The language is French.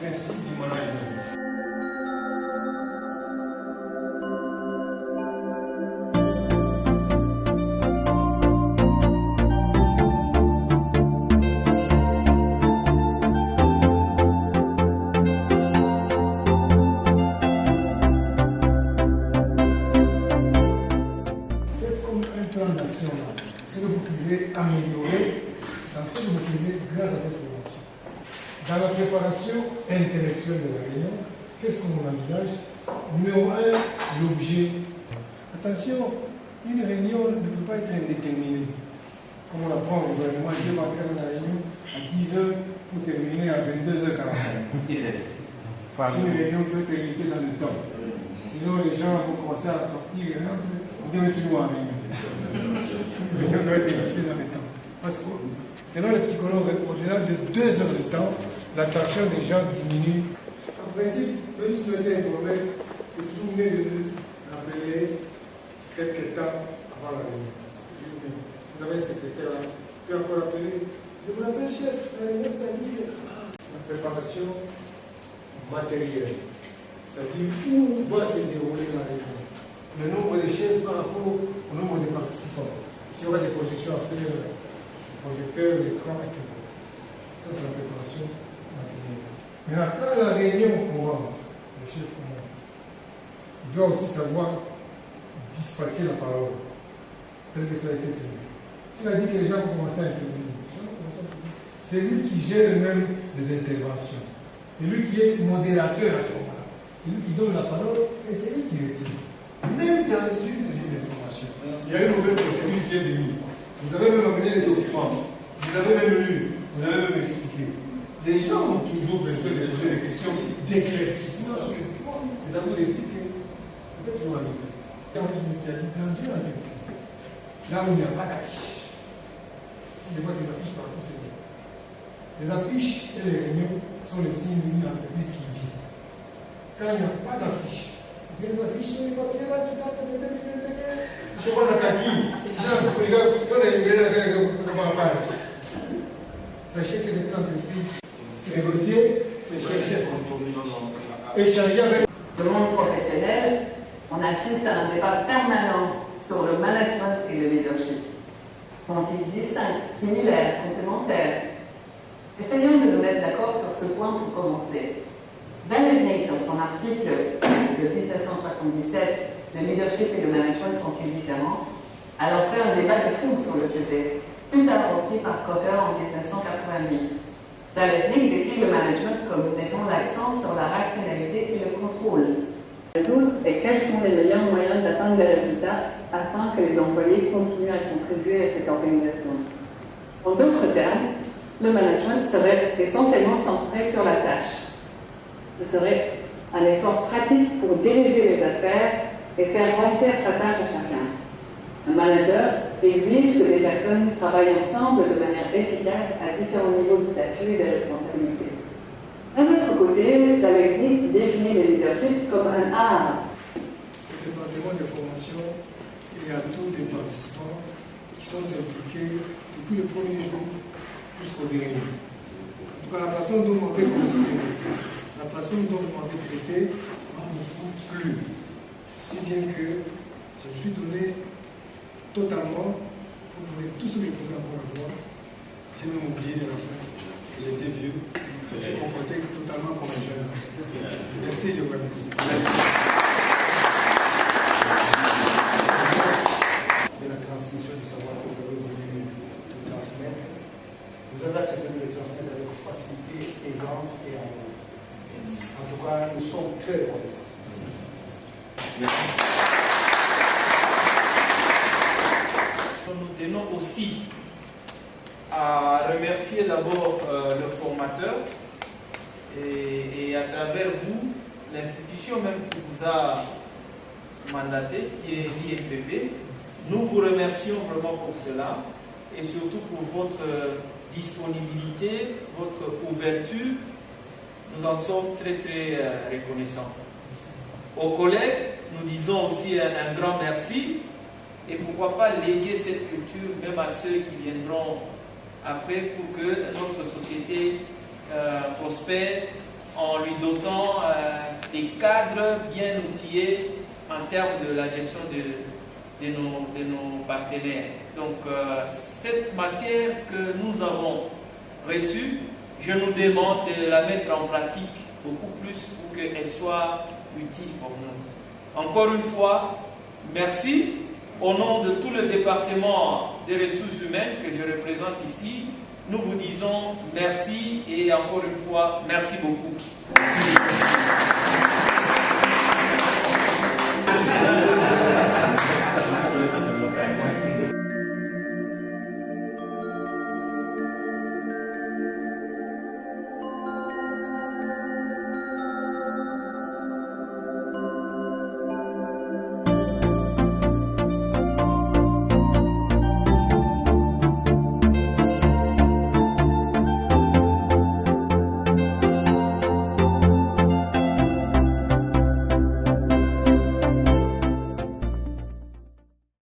principes du management. Ce que vous pouvez améliorer dans ce que vous faisiez grâce à cette formation. Dans la préparation intellectuelle de la réunion, qu'est-ce qu'on envisage? Numéro 1, l'objet. Attention, une réunion ne peut pas être indéterminée. Comme on apprend au gouvernement, je vais entrer dans la réunion à 10h pour terminer à 22h45. Une réunion peut être limitée dans le temps. Sinon, les gens vont commencer à partir et rentrer. Vous devez toujours en réunion. Le réunion doit être limitée dans le temps. Parce que, selon les psychologues, au-delà de 2 heures de temps, l'attention des gens diminue. En principe, même si vous êtes informé, c'est toujours mieux de rappeler quelques temps avant la réunion. Vous avez un secrétaire là, puis encore appeler. Je vous rappelle, chef, la réunion, c'est-à-dire la préparation matérielle. C'est-à-dire où va se dérouler la réunion. Le nombre de chaises par rapport au nombre de participants. S'il y aura des projections à faire, projecteurs, l'écran, etc. Ça, c'est la préparation matérielle. Maintenant, quand la réunion commence, le chef commence, il doit aussi savoir dispatcher la parole, tel que ça a été prévu. S'il a dit que les gens vont commencer à intervenir, c'est lui qui gère même les interventions. C'est lui qui est modérateur à ce moment-là. C'est lui qui donne la parole et c'est lui qui retire. Même dans une information, il y a une nouvelle procédure qui est venue. Vous avez même amené les documents, vous avez même lu, vous avez même expliqué. Les gens ont toujours besoin de poser des questions d'éclaircissement sur les documents. C'est à vous d'expliquer. C'est pas toujours arrivé. Quand je me suis dit, dans une entreprise, là où il n'y a pas d'affiche, si je vois des affiches partout, c'est bien. Les affiches et les réunions sont les signes d'une entreprise qui vit. Quand il n'y a pas d'affiche, les affiches sur les papiers là qui datent de 2021. Je sais pas la kaki. Sachez que c'est une entreprise négociée, c'est chercher. Échanger avec. Le monde professionnel, on assiste à un débat permanent sur le management et le leadership. Sont-ils distincts, similaires, complémentaires? Essayons de nous mettre d'accord sur ce point pour commencer. Zalesnik, dans son article de 1977, le leadership et le management sont-ils différents, a lancé un débat de fond sur le sujet, plus tard repris par Kotter en 1988. Zalesnik décrit le management comme mettant l'accent sur la rationalité et le contrôle. Le doute est quels sont les meilleurs moyens d'atteindre les résultats afin que les employés continuent à contribuer à cette organisation. En d'autres termes, le management serait essentiellement centré sur la tâche. Ce serait un effort pratique pour diriger les affaires et faire remplir sa tâche à chacun. Un manager exige que les personnes travaillent ensemble de manière efficace à différents niveaux de statut et de responsabilité. D'un autre côté, Zalesnik définit le leadership comme un art. Le département de formation et à tous les participants qui sont impliqués depuis le premier jour jusqu'au dernier. En tout cas, la façon dont on m'avait considéré, la façon dont vous m'avez traité m'a beaucoup plu. Si bien que je me suis donné totalement pour donner tout ce que je pouvais encore avoir. J'ai même oublié à la fin que j'étais vieux. Je me suis comporté totalement comme un jeune. Merci, je vous remercie. De la transmission du savoir que vous avez voulu nous transmettre. Vous avez accepté de le transmettre avec facilité, aisance et amour. En tout cas, nous sommes très reconnaissants. Nous tenons aussi à remercier d'abord le formateur et à travers vous, l'institution même qui vous a mandaté, qui est l'IFPP. Nous vous remercions vraiment pour cela et surtout pour votre disponibilité, votre ouverture. Nous en sommes très très reconnaissants. Aux collègues, nous disons aussi un grand merci et pourquoi pas léguer cette culture même à ceux qui viendront après pour que notre société prospère en lui dotant des cadres bien outillés en termes de la gestion de nos partenaires. Donc, cette matière que nous avons reçue, je nous demande de la mettre en pratique beaucoup plus pour qu'elle soit utile pour nous. Encore une fois, merci. Au nom de tout le département des ressources humaines que je représente ici, nous vous disons merci et encore une fois, merci beaucoup. Merci.